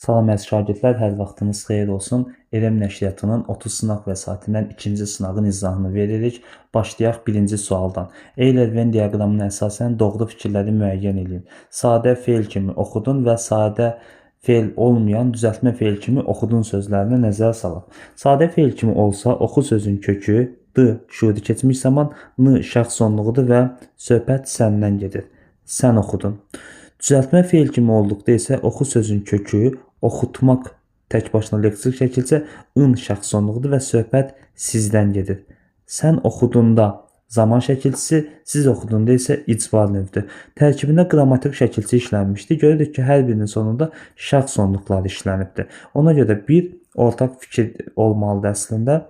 Salam əziz şagirdlər, hər vaxtınız xeyir olsun. Elm nəşriyyatının 30 sınaq vəsaitindən ikinci sınağın izahını veririk. Başlayaq birinci sualdan. Euler-Venn diaqramına əsasən doğru fikirləri müəyyən edin. Sadə fe'l kimi oxudun və sadə fe'l olmayan düzəltmə fe'l kimi oxudun sözlərinə nəzər salaq. Sadə fe'l kimi olsa oxu sözün kökü d şuuru keçmiş zaman, n şəxs sonluğudur və söhbət səndən gedir. Sən oxudun. Düzəltmə fe'l kimi olduqda isə oxu sözün kökü oxutmaq tək başına leksik şəkilcə ın şəxs sonluğudur və söhbət sizdən gedir. Sən oxudunda zaman şəkilçisi, siz oxudunda isə icbar növüdür. Tərkibində qrammatik şəkilçi işlənmişdir. Görürük ki, hər birinin sonunda şəxs sonluqları işlənibdir. Ona görə bir ortaq fikir olmalıdır əslində.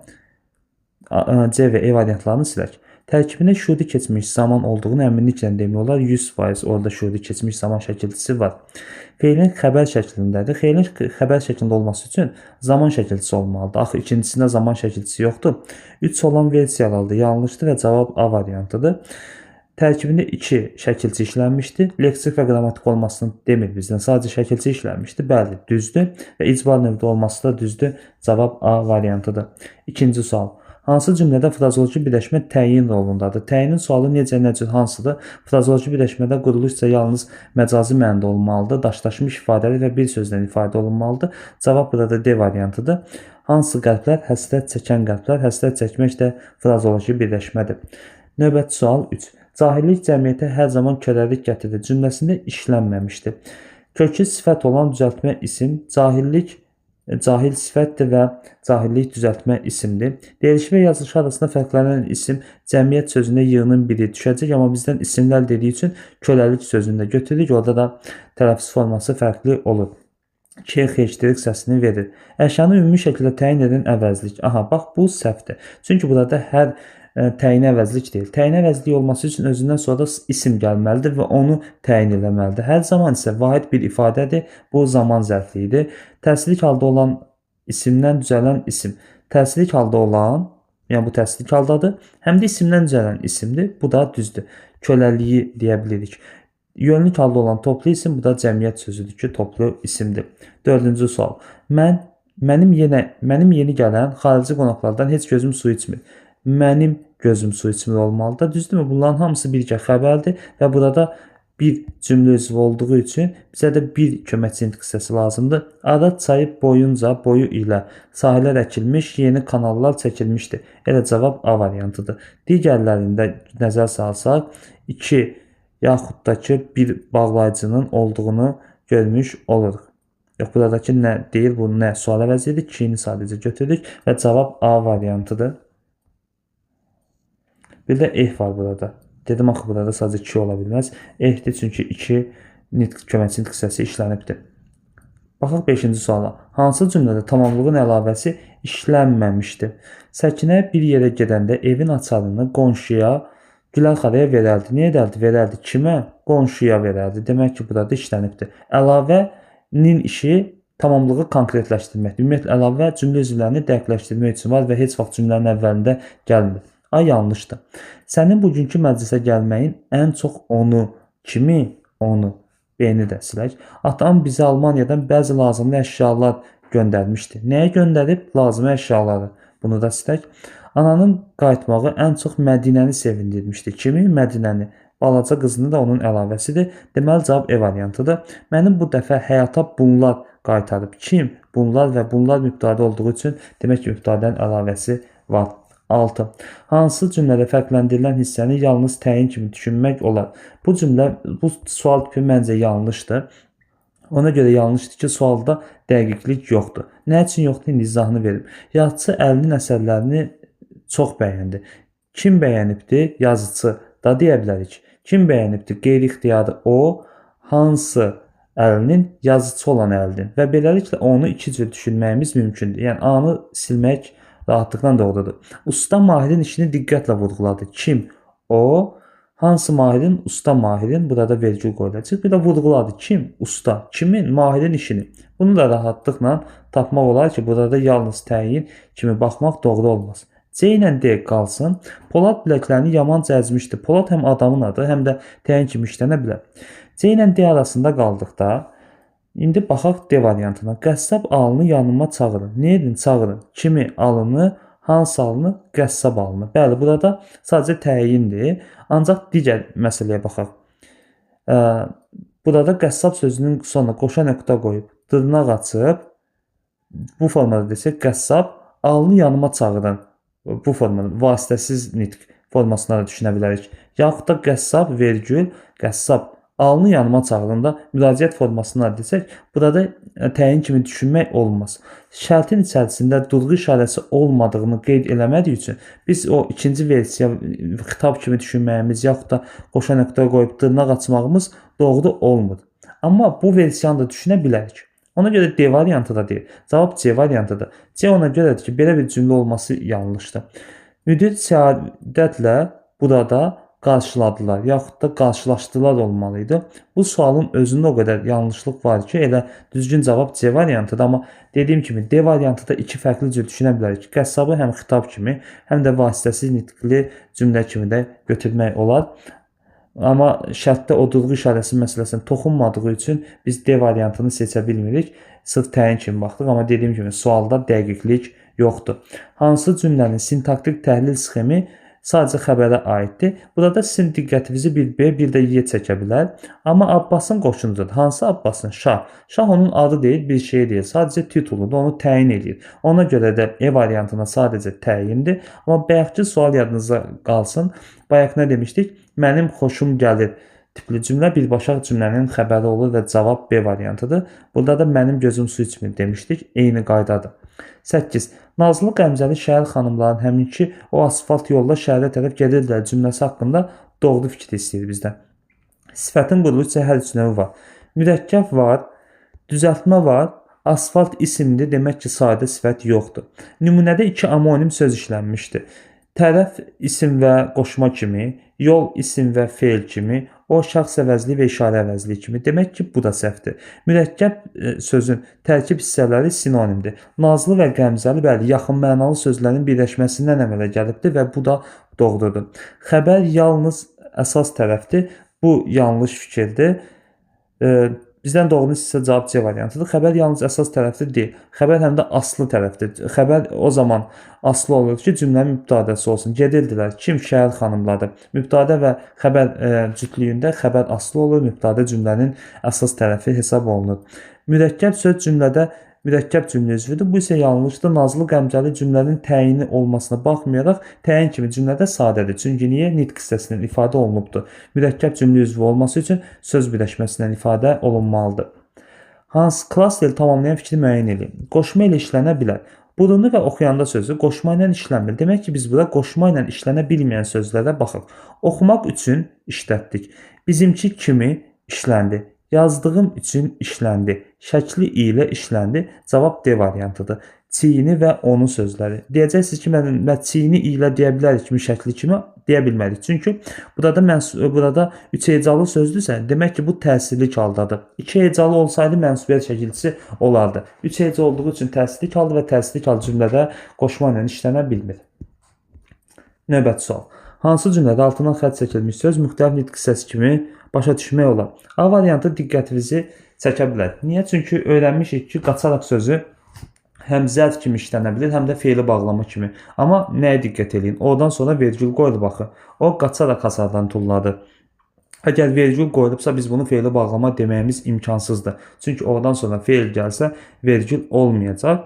C və E variantlarını silək. Tərkibində şuuru keçmiş zaman olduğunu əminliklə demək olar. 100% orada şuuru keçmiş zaman şəkilçisi var. Fe'lin xəbər şəklindədir. Fe'lin xəbər şəklində olması üçün zaman şəkilçisi olmalıdır. Axı ikincisində zaman şəkilçisi yoxdur. 3 olan versiyalardır. Yanlışdır və cavab A variantıdır. Tərkibində 2 şəkilçi işlənmişdir. Leksik və qrammatik olmasını demir bizdən. Sadəcə şəkilçi işlənmişdir. Bəli, düzdür. Və icbar növdə olması da düzdür. Cavab A variantıdır. İkinci sual. Hansı cümlədə frazoloji birləşmə təyin rolundadır? Təyinin sualı necə, hansıdır? Frazoloji birləşmədə quruluş isə yalnız məcazi mənada olmalıdır. Daşlaşmış ifadəli və bir sözlə ifadə olunmalıdır. Cavab burada D variantıdır. Hansı qəlblər? Həsrət çəkən qəlblər. Həsrət çəkmək də frazoloji birləşmədir. Növbəti sual 3. Cahillik cəmiyyətə hər zaman kədərlik gətirir cümləsində işlənməmişdir. Kökü sifət olan düzəltmə isim, cahil sifətdir və cahillik düzəltmə isimdir. Deyilişi və yazılışı arasında fərqlənən isim cəmiyyət sözündə yığının biri düşəcək, amma bizdən isimlər dediyi üçün köləlik sözünü də götürürük. Orada da tələffüz forması fərqli olur. Xeyçdirik səsini verir. Əşyanı ümumi şəkildə təyin edən əvəzlik. Aha, bax bu səhvdir. Çünki burada hər təyin əvəzlik deyil. Təyin əvəzlik olması üçün özündən sonra da isim gəlməlidir və onu təyin eləməlidir. Hər zaman isə vahid bir ifadədir. Bu zaman zərfliyidir. Təsirlik halda olan isimdən düzələn isim. Təsirlik halda olan, yəni bu təsirlik haldadır. Həm də isimdən düzələn isimdir. Bu da düzdür. Köləliyi deyə bilirik. Yönlük halda olan toplu isim, bu da cəmiyyət sözüdür ki, toplu isimdir. Dördüncü sual. Mənim yeni gələn xarici qonaqlardan heç gözüm su içmir. Mənim gözüm su içmir olmalıdır. Düzdürmü? Bunların hamısı birgə xəbərdir və burada bir cümlə üzvü olduğu üçün bizə də bir köməkçi intiqsiyası lazımdır. Arad çayı boyunca boyu ilə sahilər əkilmiş, yeni kanallar çəkilmişdir. Elə cavab A variantıdır. Digərlərində nəzər salsaq 2 yaxud da ki bir bağlayıcının olduğunu görmüş oluruq. Yox, buradakı nə deyil, bu nə sual əvəzidir. 2-ni sadəcə götürürük və cavab A variantıdır. Bir də eh var burada. Dedim axı burada sadəcə 2 ola bilməz. Ehdir çünki 2 köməkçi intiqsiyası işlənibdir. Baxaq 5-ci suala. Hansı cümlədə tamamlığın əlavəsi işlənməmişdir? Səkinə bir yerə gedəndə evin açarını qonşuya, Gülər xaraya verərdi. Nə edərdi? Verərdi. Kimə? Qonşuya verərdi. Demək ki, burada işlənibdir. Əlavənin işi tamamlığı konkretləşdirməkdir. Ümumiyyətlə, əlavə cümlə üzvlərini dəqiqləşdirmək üçün var və heç vaxt cümlənin əvvəlində gəlmir. A yanlışdır. Sənin bugünkü məclisə gəlməyin ən çox onu, kimi, onu, B-ni də silək. Atam bizə Almaniyadan bəzi lazımlı əşyalar göndərmişdi. Nəyə göndərib? Lazımi əşyaları. Bunu da silək. Ananın qayıtmağı ən çox Mədinəni sevindirmişdi. Kimi? Mədinəni. Balaca qızını da onun əlavəsidir. Deməli, cavab E variantıdır. Mənim bu dəfə həyata bunlar qaytarıb. Kim? Bunlar və bunlar mübtədə olduğu üçün demək ki, mübtədənin əlavəsi var. 6. Hansı cümlədə fərqləndirilən hissəni yalnız təyin kimi düşünmək olar? Bu sual tipi məncə yanlışdır. Ona görə yanlışdır ki, sualda dəqiqlik yoxdur. Nə üçün yoxdur? İndi izahını verim. Yazıçı Əlinin əsərlərini çox bəyəndi. Kim bəyənibdir? Yazıçı da deyə bilərik. Kim bəyənibdir? Qeyri-ixtiyarı o, hansı Əlinin? Yazıçı olan Əlinin. Və beləliklə onu 2 cür düşünməyimiz mümkündür. Yəni, A-nı silmək rahatlıqla doğrudur. Usta Mahirin işini diqqətlə vurğuladı. Kim? O. Hansı Mahirin? Usta Mahirin. Burada vergül qoyulacaq. Bir də vurğuladı. Kim? Usta. Kimin? Mahirin işini. Bunu da rahatlıqla tapmaq olar ki, burada yalnız təyin kimi baxmaq doğru olmaz. C ilə D qalsın. Polad biləklərini yaman cəzmişdi. Polad həm adamın adı, həm də təyin kimi işlənə bilər. C ilə D arasında qaldıqda İndi baxaq D variantına. Qəssab alını yanıma çağırın. Nə edin? Çağırın. Kimi alını, hansı alını? Qəssab alını. Bəli, burada sadəcə təyindir. Ancaq digər məsələyə baxaq. Burada qəssab sözünün sonuna qoşa nöqtə qoyub, dırnaq açıb, bu formada desək, qəssab alını yanıma çağırın. Bu formada vasitəsiz nitq formasına da düşünə bilərik. Yaxud da qəssab vergül, qəssab alını yanıma çağırında müraciət formasına desək, burada təyin kimi düşünmək olmaz. Şərtin içərisində durğu işarəsi olmadığını qeyd eləmədiyi üçün biz o ikinci versiya xitab kimi düşünməyimiz, yaxud da qoşa nöqtə qoyub dırnaq açmağımız doğru olmur. Amma bu versiyanı da düşünə bilərik. Ona görə D variantı da deyil. Cavab C variantıdır. C ona görədir ki, belə bir cümlə olması yanlışdır. Müdir səadətlə burada qarşıladılar, yaxud da qarşılaşdılar olmalıydı. Bu sualın özündə o qədər yanlışlıq var ki, elə düzgün cavab C variantıdır. Amma dediyim kimi D variantı da iki fərqli cür düşünə bilərik. Qəssabı həm xitab kimi, həm də vasitəsiz nitqli cümlə kimi də götürmək olar. Amma şərtdə o durğu işarəsi məsələsinə toxunmadığı üçün biz D variantını seçə bilmirik. Sırf təyin kimi baxdıq, amma dediyim kimi sualda dəqiqlik yoxdur. Hansı cümlənin sintaktik təhlil sxemi sadəcə xəbərə aiddir? Burada sizin diqqətinizi bir B, bir də Y çəkə bilər. Amma Abbasın qoşunudur. Hansı Abbasın? Şah. Şah onun adı deyil, bir şey deyil. Sadəcə tituludur, onu təyin edir. Ona görə də E variantına sadəcə təyindir. Amma bayaqki sual yadınızda qalsın. Bayaq nə demişdik? Mənim xoşum gəlir tipli cümlə birbaşa cümlənin xəbəri olur və cavab B variantıdır. Burada da mənim gözüm su içmir demişdik. Eyni qaydadır. 8. Nazlı Qəmzəli şəhər xanımların həminki o asfalt yolla şəhərə tərəf gedirlər cümləsi haqqında doğru fikir istəyir bizdən. Sifətin quruluş isə hər üç növü var. Mürəkkəb var, düzəltmə var, asfalt isimdir, demək ki, sadə sifət yoxdur. Nümunədə iki amonim söz işlənmişdir. Tərəf isim və qoşma kimi, yol isim və feil kimi, o şəxs əvəzli və işarə əvəzli kimi. Demək ki, bu da səhvdir. Mürəkkəb sözün tərkib hissələri sinonimdir. Nazlı və Qəmzəli bəli, yaxın mənalı sözlərin birləşməsindən əmələ gəlibdir və bu da doğrudur. Xəbər yalnız əsas tərəfdir. Bu yanlış fikirdir. Bizdən doğru isə cavab C variantıdır. Xəbər yalnız əsas tərəfdir deyil. Xəbər həm də aslı tərəfdir. Xəbər o zaman aslı olur ki, cümlənin mübtadəsi olsun. Gedirdilər. Kim? Şəhər xanımları. Mübtadə və xəbər cütlüyündə xəbər aslı olur. Mübtadə cümlənin əsas tərəfi hesab olunur. Mürəkkəb söz cümlədə mürəkkəb cümlə üzvüdür. Bu isə yanlışdır. Nazlı Qəmzəli cümlənin təyini olmasına baxmayaraq təyin kimi cümlədə sadədir. Çünki niyə? Nitq hissəsindən ifadə olunubdur. Mürəkkəb cümlə üzvü olması üçün söz birləşməsindən ifadə olunmalıdır. Hansı klass ilə tamamlayan fikri müəyyən edin. Qoşma ilə işlənə bilər. Burunlu və oxuyanda sözü qoşma ilə işlənmir. Demək ki, biz burada qoşma ilə işlənə bilməyən sözlərə baxaq. Oxumaq üçün işlətdik. Bizimki kimi işləndi. Yazdığım üçün işləndi. Şəkli ilə işləndi. Cavab D variantıdır. Çiyini və onu sözləri. Deyəcəksiniz ki, mən çiyini ilə deyə bilərik kimi, şəkli kimi deyə bilmərik. Çünki burada 3 hecalı sözdürsə, demək ki, bu təsirlik haldadır. 2 hecalı olsaydı mənsubiyyət şəkilçisi olardı. 3 heca olduğu üçün təsirlik haldır və təsirlik hal cümlədə qoşma ilə işlənə bilmir. Növbəti sual. Hansı cümlədə altından xətt çəkilmiş söz müxtəlif nitq hissəsi kimi başa düşmək olar? A variantı diqqətinizi çəkə bilər. Niyə? Çünki öyrənmişik ki, qaçaraq sözü həm zərf kimi işlənə bilir, həm də feili bağlama kimi. Amma nəyə diqqət edin? Oradan sonra vergül qoyulub baxın. O qaçaraq hasardan tulladı. Əgər vergül qoyulubsa biz bunu feili bağlama deməyimiz imkansızdır. Çünki oradan sonra feil gəlsə vergül olmayacaq.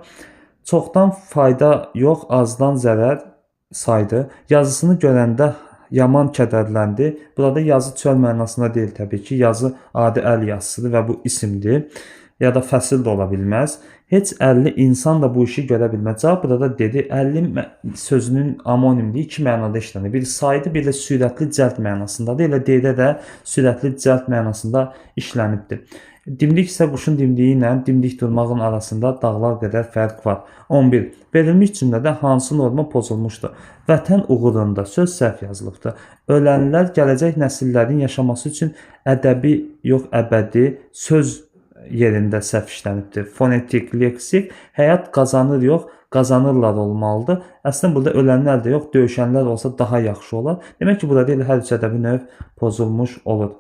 Çoxdan fayda yox, azdan zərər saydı. Yazısını görəndə yaman kədərləndi. Burada yazı çöl mənasında deyil təbii ki. Yazı adi əl yazısıdır və bu isimdir. Ya da fəsil də ola bilməz. Heç 50 insan da bu işi görə bilməz. Cavab burada da dedi. 50 sözünün amonimliyi iki mənada işlənir. Bir saydı, bir də sürətli cəld mənasındadır. Elə D-də də sürətli cəld mənasında işlənibdir. Dimdik isə quşun dimdiyi ilə dimdik durmağın arasında dağlar qədər fərq var. 11. Verilmiş cümlədə hansı norma pozulmuşdur? Vətən uğrunda söz səhv yazılıbdır. Ölənlər gələcək nəsillərin yaşaması üçün ədəbi yox əbədi söz yerində səhv işlənibdir. Fonetik, leksik, həyat qazanır yox, qazanırlar olmalıdır. Əslində burada ölənlər də yox, döyüşənlər olsa daha yaxşı olar. Demək ki, burada deyil, hər üç ədəbi növ pozulmuş olur.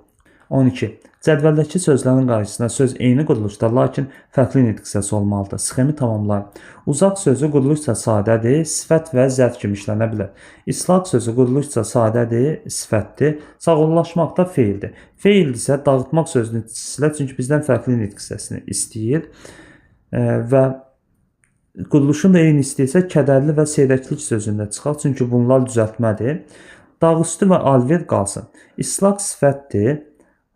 12. Cədvəldəki sözlərin qarşısına söz eyni quruluşda, lakin fərqli nitq hissəsi olmalıdır. Sxemi tamamlayın. Uzaq sözü quruluşca sadədir, sifət və zərf kimi işlənə bilər. İslaq sözü quruluşca sadədir, sifətdir. Sağollaşmaq da feildir. Feil isə dağıtmaq sözünü istəyir, çünki bizdən fərqli nitq hissəsini istəyir və quruluşun da eyni istəyirsə kədərli və seyrəklik sözündə çıxar, çünki bunlar düzəltmədir. Dağüstü və alver qalsın. İslaq sifətdir.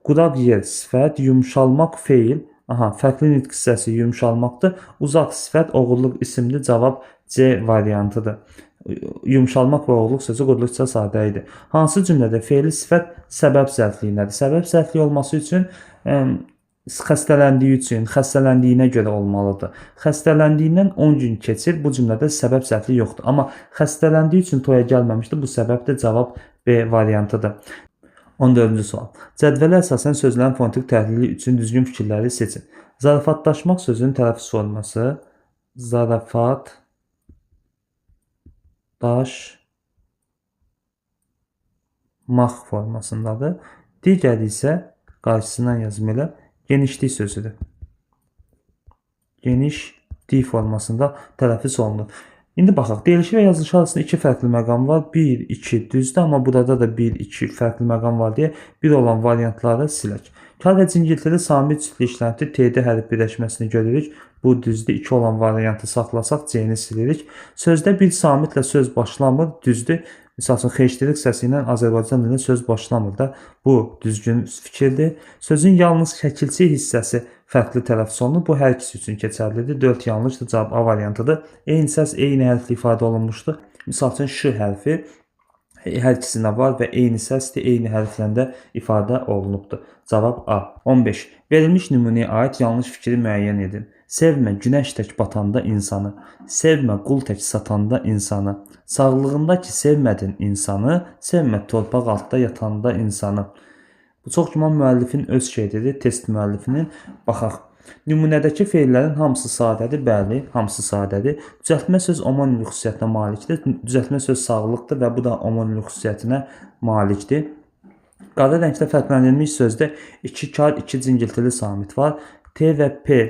Quraq yer sifət, yumşalmaq feil. Fərqli nitq hissəsi yumşalmaqdır. Uzaq sifət, oğurluq isimli cavab C variantıdır. Yumşalmaq və oğurluq sözü quruluşca sadə idi. Hansı cümlədə feili sifət səbəb zərfliyinədir? Səbəb zərfliyi olması üçün xəstələndiyi üçün, xəstələndiyinə görə olmalıdır. Xəstələndiyindən 10 gün keçir. Bu cümlədə səbəb zərfliyi yoxdur. Amma xəstələndiyi üçün toya gəlməmişdir. Bu səbəbdir. Cavab B variantıdır. 14-cü sual. Cədvələ əsasən sözlərin fonetik təhlili üçün düzgün fikirləri seçin. Zarafatlaşmaq sözünün tələffüz forması zarafat daşmaq formasındadır. Digəri isə qarşısından yazım elə genişlik sözüdür. Genişlik formasında tələffüz olunur. İndi baxaq, deyilişi və yazılışı arasında iki fərqli məqam var. 1, 2 düzdür, amma burada da 1, 2 fərqli məqam var deyə bir olan variantları silək. Kar və cingiltili samit cütlü işlənti T-də hərf birləşməsini görürük. Bu düzdür. 2 olan variantı saxlasaq C-ni silirik. Sözdə bir samitlə söz başlamır. Düzdür. Misal üçün, xeşdilik səsi ilə Azərbaycan dilində söz başlamır da. Bu düzgün fikirdir. Sözün yalnız şəkilçi hissəsi fərqli tələffüz olunur. Bu hər ikisi üçün keçərlidir. 4 yanlışdır. Cavab A variantıdır. Eyni səs, eyni hərflə ifadə olunmuşdur. Misal üçün, ş hərfi hər ikisində var və eyni səsdir, eyni hərflə də ifadə olunubdur. Cavab A. 15. Verilmiş nümunəyə aid yanlış fikri müəyyən edin. Sevmə günəş tək batanda insanı, sevmə qul tək satanda insanı, sağlığında ki sevmədin insanı, sevmə torpaq altda yatanda insanı. Bu çox güman müəllifin öz şeiridir, test müəllifinin. Baxaq. Nümunədəki feillərin hamısı sadədir, bəli, hamısı sadədir. Düzəltmə söz omonim xüsusiyyətinə malikdir. Düzəltmə söz sağlıqdır və bu da omonim xüsusiyyətinə malikdir. Qara rəngdə fərqləndirilmiş sözdə 2 kar, 2 cingiltili samit var. T və P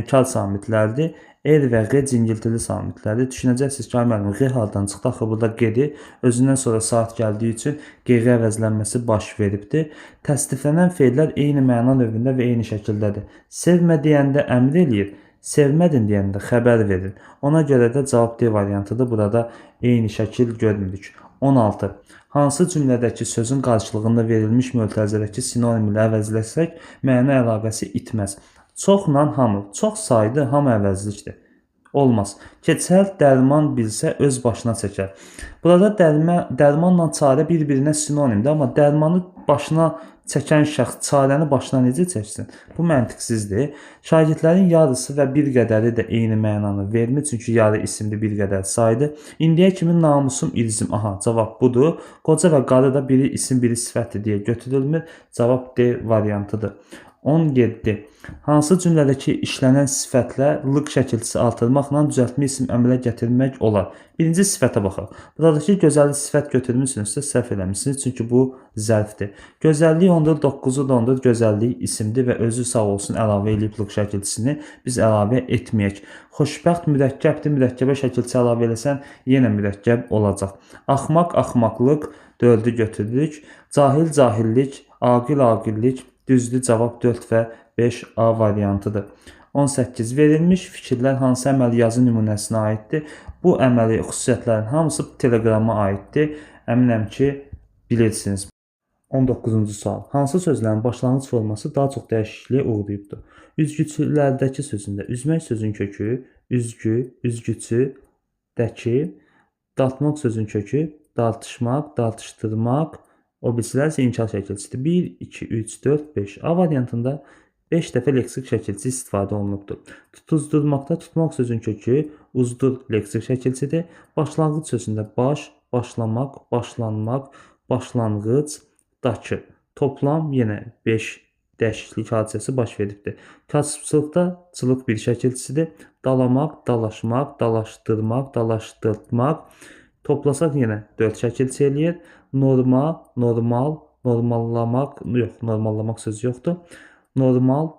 kar samitlərdir. R və G cingiltili samitlərdir. Düşünəcəksiniz ki, müəllim, G hardan çıxdı? Axı burada G-dir. Özündən sonra saat gəldiyi üçün G əvəzlənməsi baş veribdir. Təsdiqlənən feillər eyni məna növündə və eyni şəkildədir. Sevmə deyəndə əmr eləyir, sevmədin deyəndə xəbər verir. Ona görə də cavab D variantıdır. Burada eyni şəkil görmürük. 16. Hansı cümlədəki sözün qarşılığında verilmiş mötərizədəki sinonim ilə əvəzləsək, məna əlaqəsi itməz. Çoxla hamı. Çox saydı, hamı əvəzlikdir. Olmaz. Keçər dərman bilsə öz başına çəkər. Burada dərmanla çarə bir-birinə sinonimdir, amma dərmanı başına çəkən şəxs çarəni başına necə çəksin? Bu məntiqsizdir. Şagirdlərin yarısı və bir qədəri də eyni mənanı vermir, çünki yarı isimli bir qədər saydı. İndiyə kimi namusum ilzim. Cavab budur. Qoca və qarı da biri isim, biri sifətdir deyə götürülmür. Cavab D variantıdır. 17. Hansı cümlədəki işlənən sifətlə lıq şəkilçisi artırmaqla düzəltmə isim əmələ gətirmək olar? Birinci sifətə baxaq. Buradakı gözəllik sifət götürmüsünüzsə səhv eləmişsiniz, çünki bu zərfdir. Gözəllik ondur, 9-u da ondur, gözəllik isimdir və özü sağ olsun əlavə edib lıq şəkilçisini biz əlavə etməyək. Xoşbəxt mürəkkəbdir, mürəkkəbə şəkilçi əlavə eləsən yenə mürəkkəb olacaq. Axmaq, axmaqlıq, 4-ü götürdük. Cahil, cahillik, aqil, aqillik, düzdür, cavab 4 və 5 A variantıdır. 18. Verilmiş fikirlər hansı əməli yazı nümunəsinə aiddir? Bu əməli xüsusiyyətlərin hamısı teleqrama aiddir. Əminəm ki, bilirsiniz. 19-cu sual. Hansı sözlərin başlanğıc forması daha çox dəyişikliyə uğrayıbdır? Üzgüçülərdəki sözündə üzmək sözün kökü, üzgü, üzgüçü, dəki, dartmaq sözün kökü, dartışmaq, dartışdırmaq, o birisilər isə inkar şəkilçisidir. 1, 2, 3, 4, 5. A variantında 5 dəfə leksik şəkilçi istifadə olunubdur. Tutuzdurmaqda tutmaq sözün kökü uzdur leksik şəkilçidir. Başlanğıc sözündə baş, başlamaq, başlanmaq, başlanğıc, dakı. Toplam yenə 5 dəyişiklik hadisəsi baş veribdir. Kasıbçılıqda çılıq bir şəkilçisidir. Dalamaq, dalaşmaq, dalaşdırmaq, dalaşdırmaq. Toplasaq yenə 4 şəkilçi eləyir. Norma, normal, normallamaq, yox, normallamaq sözü yoxdur. Normal,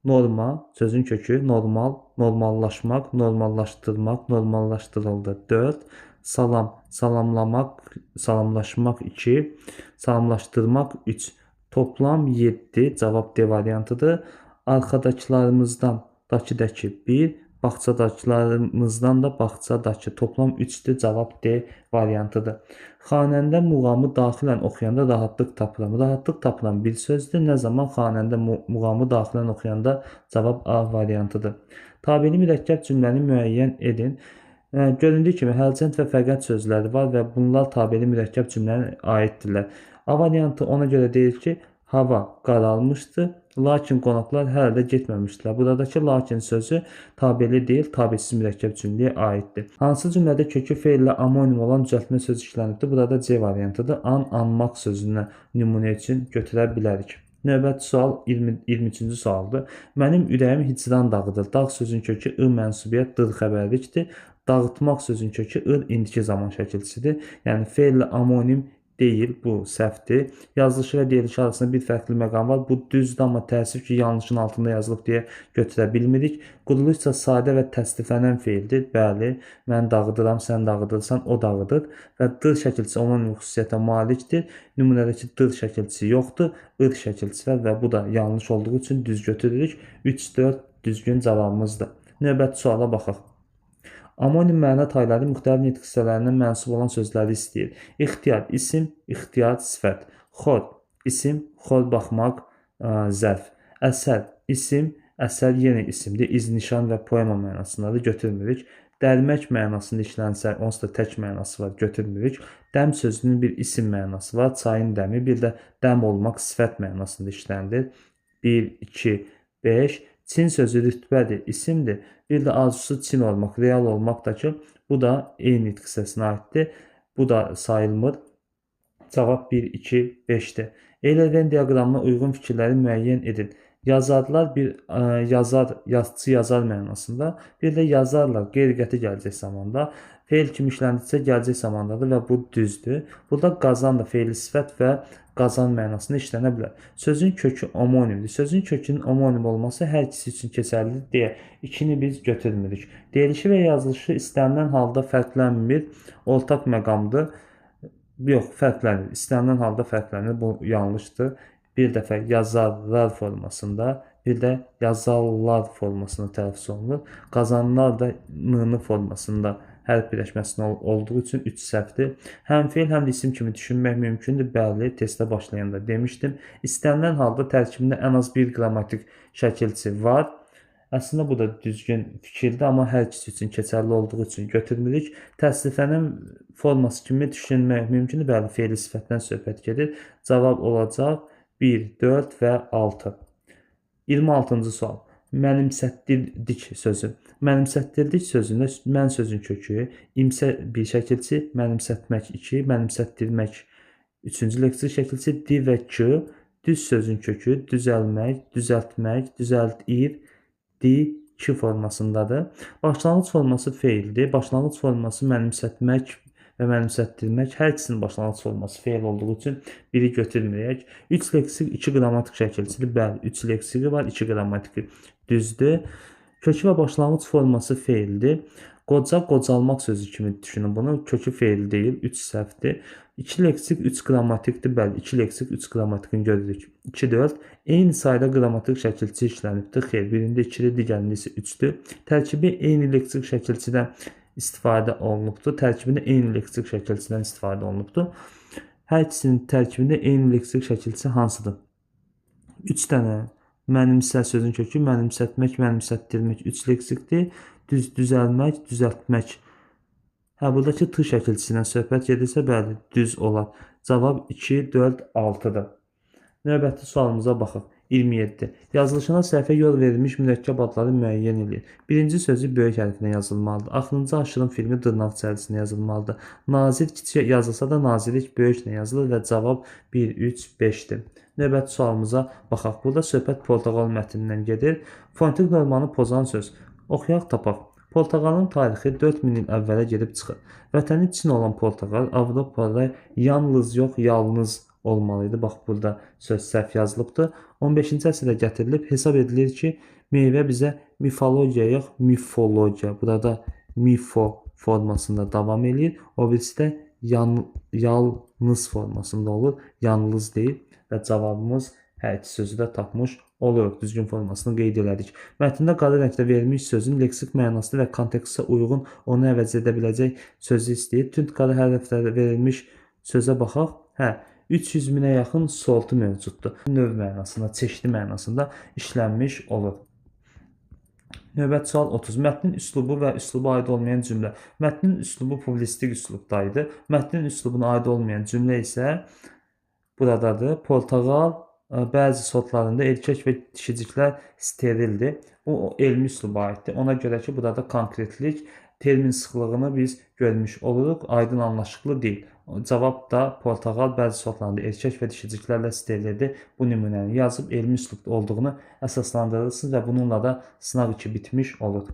norma sözün kökü, normal, normallaşmaq, normallaşdırmaq, normallaşdırıldı. 4. Salam, salamlamaq, salamlaşmaq 2, salamlaşdırmaq 3. Toplam 7. Cavab D variantıdır. Arxadakılarımızdan dakıdakı 1, bağçadakılarımızdan da bağçadakı toplam 3'dür. Cavab D variantıdır. Xanəndə muğamı daxilən oxuyanda rahatlıq tapıram. Rahatlıq tapıram bir sözdür. Nə zaman xanəndə muğamı daxilən oxuyanda? Cavab A variantıdır. Tabeli mürəkkəb cümləni müəyyən edin. Göründüyü kimi hərcənd və fəqət sözləri var və bunlar tabeli mürəkkəb cümləyə aiddirlər. A variantı ona görə deyir ki, hava qaralmışdı, lakin qonaqlar hələ də getməmişdilər. Buradakı lakin sözü tabeli deyil, tabesiz mürəkkəb cümləyə aiddir. Hansı cümlədə kökü feillə amonim olan düzəltmə sözü işlənibdir? Burada C variantıdır. An, anmaq sözünə nümunə üçün götürə bilərik. Növbəti sual 23-cü sualdır. Mənim ürəyim hicran dağıdır. Dağ sözün kökü I mənsubiyyət dır xəbərlikdir. Dağıtmaq sözün kökü ır indiki zaman şəkilçisidir. Yəni feillə amonim deyil, bu səhvdir. Yazılışı və deyilişi arasında bir fərqli məqam var. Bu düzdür, amma təəssüf ki, yanlışın altında yazılıb deyə götürə bilmirik. Quruluş isə sadə və təsdiqlənən feildir. Bəli, mən dağıdıram, sən dağıdırsan, o dağıdır. Və dır şəkilçisi onun xüsusiyyətə malikdir. Nümunədəki dır şəkilçisi yoxdur, ır şəkilçisi var və bu da yanlış olduğu üçün düz götürürük. 3-4 düzgün cavabımızdır. Növbəti suala baxaq. Amonim məna tayları müxtəlif nitq hissələrindən mənsub olan sözləri istəyir. İxtiyar, isim, ixtiyar, sifət. Xor, isim, xor baxmaq, zərf. Əsər, isim, əsər yenə isimdir. İz, nişan və poema mənasındadır, götürmürük. Dərmək mənasında işlənsə, onsuz da tək mənası var, götürmürük. Dəm sözünün bir isim mənası var, çayın dəmi, bir də dəm olmaq sifət mənasında işləndir. 1, 2, 5. Çin sözü rütbədir, isimdir. Bir də arzusu Çin olmaq, real olmaq da ki, bu da eyni nitq hissəsinə aiddir. Bu da sayılmır. Cavab 1, 2, 5-dir. Eyler-Venn diaqramına uyğun fikirləri müəyyən edin. Yazarlar bir yazar, yazıcı yazar mənasında, bir də yazarlar qeyri-qəti gələcək zamanda, feil kimi işləndikcə gələcək zamandadır və bu düzdür. Burada qazan da feil sifət və qazan mənasında işlənə bilər. Sözün kökü omonimdir. Sözün kökünün omonim olması hər ikisi üçün keçərlidir deyə ikini biz götürmürük. Deyilişi və yazılışı istənilən halda fərqlənmir, ortaq məqamdır. Yox, fərqlənir. İstənilən halda fərqlənir. Bu yanlışdır. Bir dəfə yazarlar formasında, bir də yazarlar formasında tələffüz olunur. Qazanlar da n-nı formasında hərf birləşməsində olduğu üçün 3 səhvdir. Həm feil, həm də isim kimi düşünmək mümkündür. Bəli, testə başlayanda demişdim. İstənilən halda tərkibində ən az bir qrammatik şəkilçi var. Əslində bu da düzgün fikirdir, amma hər ikisi üçün keçərli olduğu üçün götürmürük. Təsriflənən forması kimi düşünmək mümkündür. Bəli, feil sifətdən söhbət gedir. Cavab olacaq 1, 4 və 6. 26-cı sual. Mənimsətdirdik sözü. Mənimsətdirdik sözündə mən sözün kökü, imsə bir şəkilçi, mənimsətmək 2, mənimsətdirmək 3-cü leksik şəkilçi, di və k, düz sözün kökü, düzəlmək, düzəltmək, düzəltir, di, ki formasındadır. Başlanğıc forması feildir. Başlanğıc forması mənimsətmək və mənimsətdirmək, hər ikisinin başlanğıc forması feil olduğu üçün biri götürməyək. 3 leksik, 2 qrammatik şəkilçidir. Bəli, 3 leksiki var, 2 qrammatiki düzdür. Kökü və başlanğıc forması feildir. Qoca, qocalmaq sözü kimi düşünün bunu. Kökü feil deyil, 3 səhvdir. 2 leksik, 3 qrammatikdir. Bəli, 2 leksik, 3 qrammatikini görürük. 2, 4. Eyni sayda qrammatik şəkilçi işlənibdir. Xeyr, birində 2-dir, digərində isə 3-dür. Tərkibi eyni leksik şəkilçidən istifadə olunubdur. Tərkibində eyni leksik şəkilçidən istifadə olunubdur. Hər ikisinin tərkibində eyni leksik şəkilçisi hansıdır? 3 dənə mənimsə sözün kökü, mənimsətmək, mənimsətdirmək 3 leksikdir. Düzəlmək, düzəltmək. Hə, buradakı t şəkilçisindən söhbət gedirsə, bəli, düz olar. Cavab 2, 4, 6-dır. Növbəti sualımıza baxaq. 27. Yazılışına səhvə yol verilmiş mürəkkəb adları müəyyən edir. Birinci sözü böyük hərflə yazılmalıdır. Axırıncı aşırım filmi dırnaq içərisində yazılmalıdır. Nazir kiçik yazılsa da nazirlik böyüklə yazılır və cavab 1, 3, 5-dir. Növbəti sualımıza baxaq. Burada söhbət portağal mətnindən gedir. Fonetik normanı pozan söz. Oxuyaq tapaq. Portağalın tarixi 4000 il əvvələ gedib çıxır. Vətəni Çin olan portağal Avropada yalnız yox, yalnız olmalıydı. Bax, burada söz səhv yazılıbdır. 15-ci əsrdə gətirilib. Hesab edilir ki, meyvə bizə mifologiya yox, mifologiya. Burada mifo formasında davam eləyir. O birisi də yalnız formasında olur. Yalnız deyil və cavabımız hər iki sözü də tapmış oluruq. Düzgün formasını qeyd elədik. Mətndə qara rəngdə verilmiş sözün leksik mənasını və kontekstə uyğun onu əvəz edə biləcək sözü istəyir. Tünd qara hərflərlə verilmiş sözə baxaq. 300 minə yaxın sualtı mövcuddur. Növ mənasında, çeşidi mənasında işlənmiş olur. Növbəti sual 30. Mətnin üslubu və üsluba aid olmayan cümlə. Mətnin üslubu publistik üslubda idi. Mətnin üslubuna aid olmayan cümlə isə buradadır. Portağal bəzi sortlarında erkək və dişiciklər sterildir. Bu elmi üsluba aiddir. Ona görə ki, burada konkretlik, termin sıxlığını biz görmüş oluruq. Aydın, anlaşıqlı deyil. Cavab da portağal bəzi sortlarında erkək və dişiciklərlə sterildir. Bu nümunəni yazıb elmi üslubda olduğunu əsaslandırırsınız və bununla da sınaq 2 bitmiş olur.